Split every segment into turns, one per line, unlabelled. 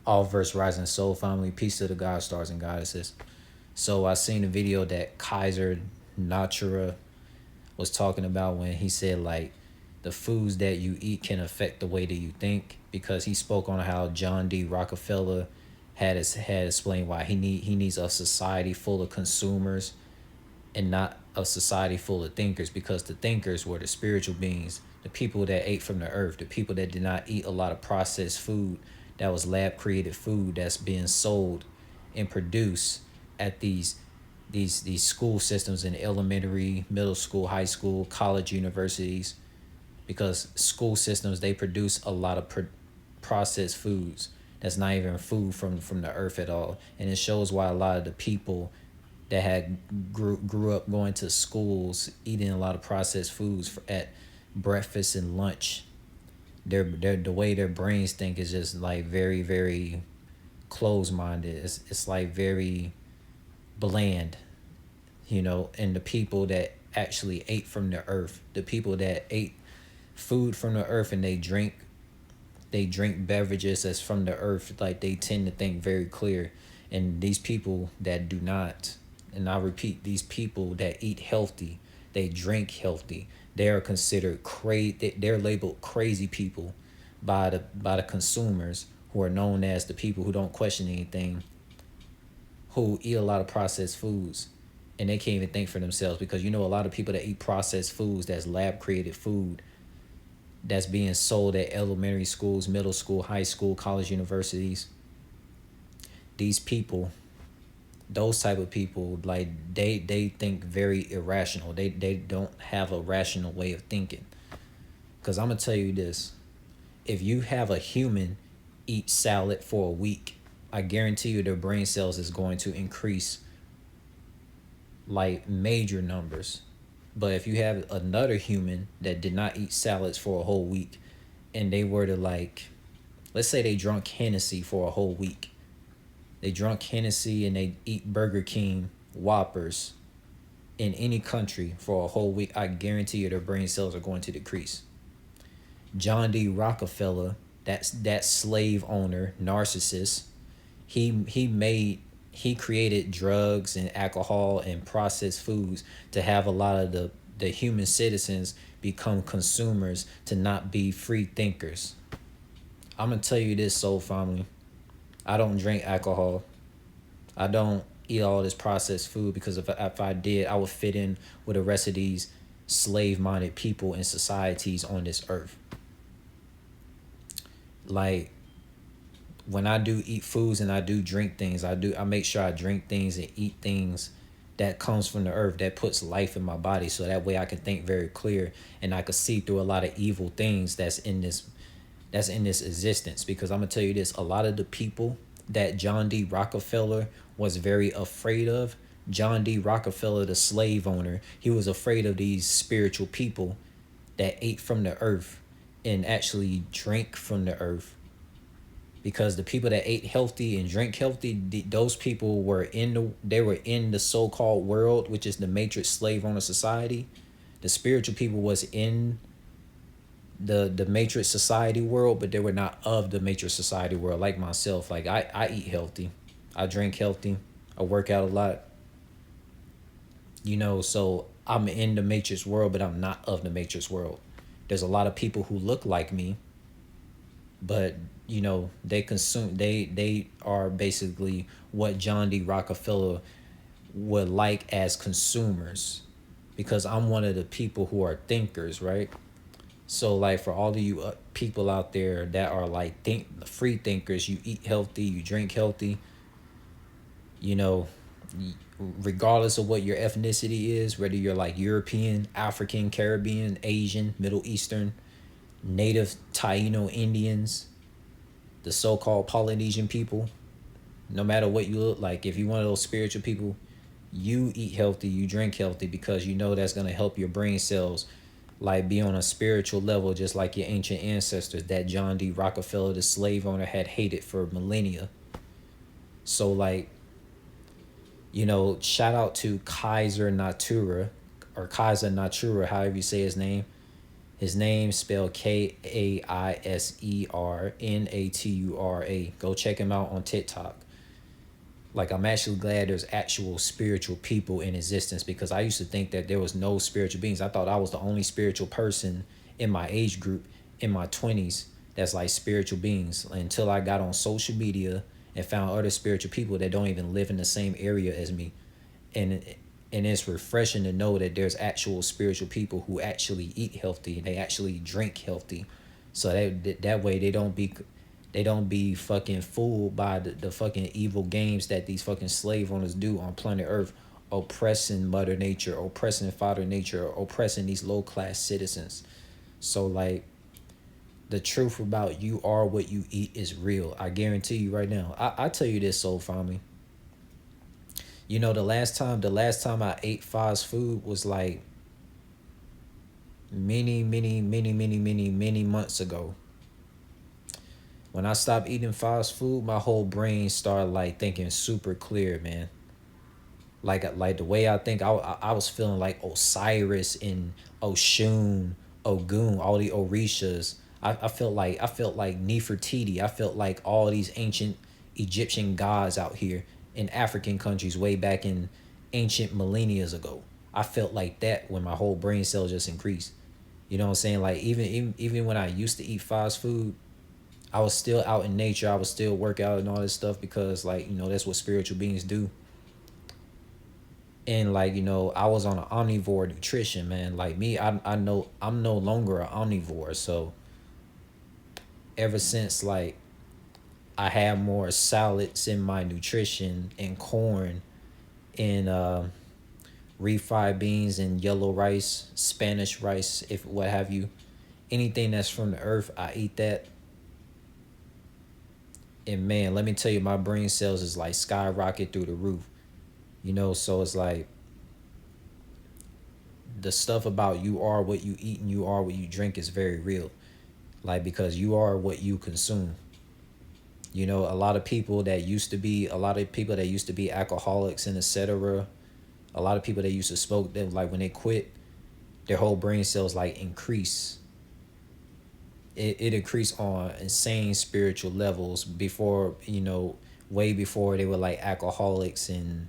All verse Rising Soul Family. Peace to the God stars and goddesses. So I seen a video that Kaiser Natura was talking about when he said like the foods that you eat can affect the way that you think, because he spoke on how John D Rockefeller had explained why he needs a society full of consumers and not a society full of thinkers, because the thinkers were the spiritual beings, the people that ate from the earth, the people that did not eat a lot of processed food that was lab created food that's being sold and produced at these school systems in elementary, middle school, high school, college, universities, because school systems, they produce a lot of processed foods that's not even food from the earth at all. And it shows why a lot of the people that had grew up going to schools eating a lot of processed foods at breakfast and lunch, their the way their brains think is just like very, very closed minded. It's like very bland, and the people that actually ate from the earth, the people that ate food from the earth, and they drink beverages that's from the earth, like they tend to think very clear. And these people that do not, and I repeat, these people that eat healthy, they drink healthy, they are considered crazy. They're labeled crazy people by the consumers, who are known as the people who don't question anything, who eat a lot of processed foods, and they can't even think for themselves, because a lot of people that eat processed foods, that's lab created food, that's being sold at elementary schools, middle school, high school, college, universities. These people, those type of people, like they think very irrational. They don't have a rational way of thinking. Because I'm gonna tell you this: if you have a human eat salad for a week, I guarantee you their brain cells is going to increase like major numbers. But if you have another human that did not eat salads for a whole week, and they were to, like, let's say they drunk Hennessy for a whole week. They drunk Hennessy and they eat Burger King Whoppers in any country for a whole week, I guarantee you their brain cells are going to decrease. John D Rockefeller, that's that slave owner, narcissist, he created drugs and alcohol and processed foods to have a lot of the human citizens become consumers, to not be free thinkers. I'm gonna tell you this, soul family. I don't drink alcohol. I don't eat all this processed food, because if I did, I would fit in with the rest of these slave minded people and societies on this earth. Like, when I do eat foods and I do drink things, I make sure I drink things and eat things that comes from the earth, that puts life in my body, so that way I can think very clear, and I can see through a lot of evil things that's in this existence. Because I'm gonna tell you this: a lot of the people that John D Rockefeller was very afraid of, John D Rockefeller, the slave owner, he was afraid of these spiritual people that ate from the earth and actually drank from the earth. Because the people that ate healthy and drank healthy, those people were in the so-called world, which is the matrix slave owner society. The spiritual people was in the matrix society world, but they were not of the matrix society world, like myself. Like, I eat healthy, I drink healthy, I work out a lot, so I'm in the matrix world, but I'm not of the matrix world. There's a lot of people who look like me, but they are basically what John D Rockefeller would like as consumers, because I'm one of the people who are thinkers, right? So, like, for all of you people out there that are like free thinkers, you eat healthy, you drink healthy, you know regardless of what your ethnicity is, whether you're like European, African, Caribbean, Asian, Middle Eastern, native Taino Indians, the so-called Polynesian people, no matter what you look like, if you're one of those spiritual people, you eat healthy, you drink healthy, because that's going to help your brain cells, like, be on a spiritual level, just like your ancient ancestors that John D Rockefeller, the slave owner, had hated for millennia. So, like, shout out to Kaiser Natura, or Kaiser Natura, however you say his name. His name spelled KAISERNATURA. Go check him out on TikTok. Like, I'm actually glad there's actual spiritual people in existence, because I used to think that there was no spiritual beings. I thought I was the only spiritual person in my age group in my 20s that's like spiritual beings, until I got on social media and found other spiritual people that don't even live in the same area as me. And it's refreshing to know that there's actual spiritual people who actually eat healthy and they actually drink healthy. So that way they don't be fucking fooled by the fucking evil games that these fucking slave owners do on planet Earth, oppressing Mother Nature, oppressing Father Nature, oppressing these low class citizens. So like, the truth about you are what you eat is real. I guarantee you right now. I tell you this, soul family. You know, the last time I ate fast food was like many months ago. When I stopped eating fast food, my whole brain started like thinking super clear, man. Like the way I think, I was feeling like Osiris and Oshun, Ogun, all the Orishas. I felt like Nefertiti. I felt like all these ancient Egyptian gods out here in African countries way back in ancient millennia ago. I felt like that when my whole brain cells just increased. You know what I'm saying? Like, even when I used to eat fast food, I was still out in nature. I was still work out and all this stuff, because like, you know, that's what spiritual beings do. And like, you know, I was on an omnivore nutrition, man. Like me, I know I'm no longer an omnivore. So ever since like I have more salads in my nutrition and corn and refried beans and yellow rice, Spanish rice, if what have you, anything that's from the earth, I eat that. And man, let me tell you, my brain cells is like skyrocket through the roof. You know, so it's like the stuff about you are what you eat and you are what you drink is very real. Like, because you are what you consume. You know, a lot of people that used to be alcoholics and etc. A lot of people that used to smoke, them, like when they quit, their whole brain cells like increase. It increased on insane spiritual levels before, you know, way before they were like alcoholics and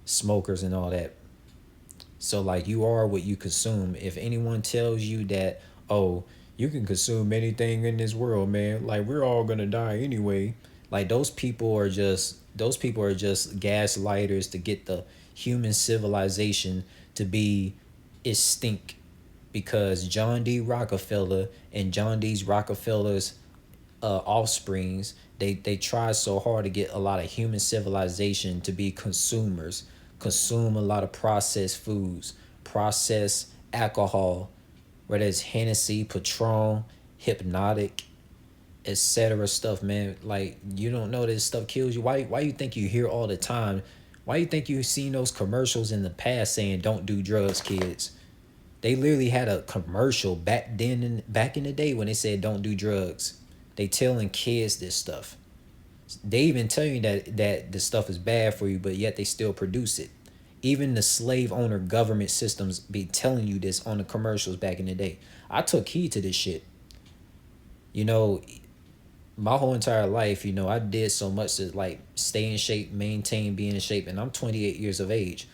smokers and all that. So like, you are what you consume. If anyone tells you that, oh, you can consume anything in this world, man, like we're all gonna die anyway, like those people are just gaslighters to get the human civilization to be extinct. Because John D Rockefeller and John D Rockefeller's offsprings, they tried so hard to get a lot of human civilization to be consumers, consume a lot of processed foods, processed alcohol, whether it's Hennessy, Patron, Hypnotic, etc. stuff, man. Like, you don't know this stuff kills you. Why you think you hear all the time? Why you think you've seen those commercials in the past saying don't do drugs, kids? They literally had a commercial back in the day when they said don't do drugs. They telling kids this stuff. They even tell you that the stuff is bad for you, but yet they still produce it. Even the slave owner government systems be telling you this on the commercials back in the day. I took heed to this shit. You know, my whole entire life, you know, I did so much to like stay in shape, maintain being in shape, and I'm 28 years of age.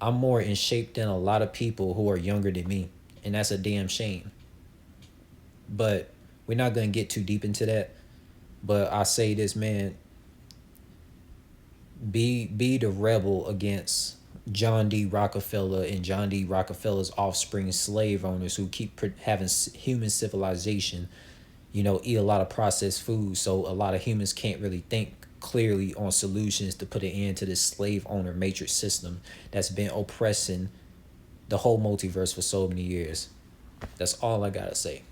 I'm more in shape than a lot of people who are younger than me, and that's a damn shame. But we're not going to get too deep into that. But I say this, man, be the rebel against John D Rockefeller and John D Rockefeller's offspring slave owners who keep having human civilization, you know, eat a lot of processed food, so a lot of humans can't really think clearly on solutions to put an end to this slave owner matrix system that's been oppressing the whole multiverse for so many years. That's all I gotta say.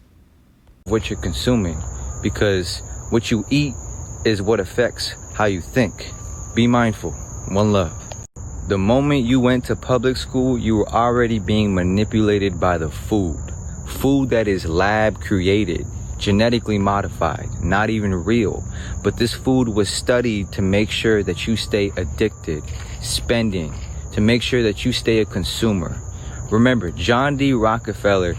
What you're consuming, because what you eat is what affects how you think. Be mindful. One love. The moment you went to public school, you were already being manipulated by the food that is lab created, genetically modified, not even real. But this food was studied to make sure that you stay addicted, spending, to make sure that you stay a consumer. Remember, John D Rockefeller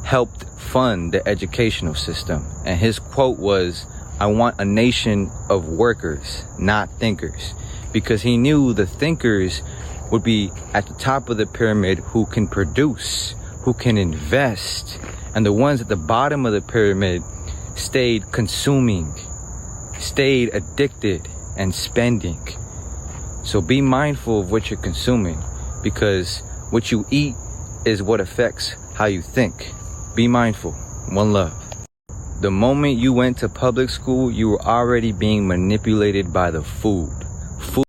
helped fund the educational system. And his quote was, "I want a nation of workers, not thinkers," because he knew the thinkers would be at the top of the pyramid who can produce, who can invest, and the ones at the bottom of the pyramid stayed consuming, stayed addicted and spending. So be mindful of what you're consuming, because what you eat is what affects how you think. Be mindful. One love. The moment you went to public school, you were already being manipulated by the food.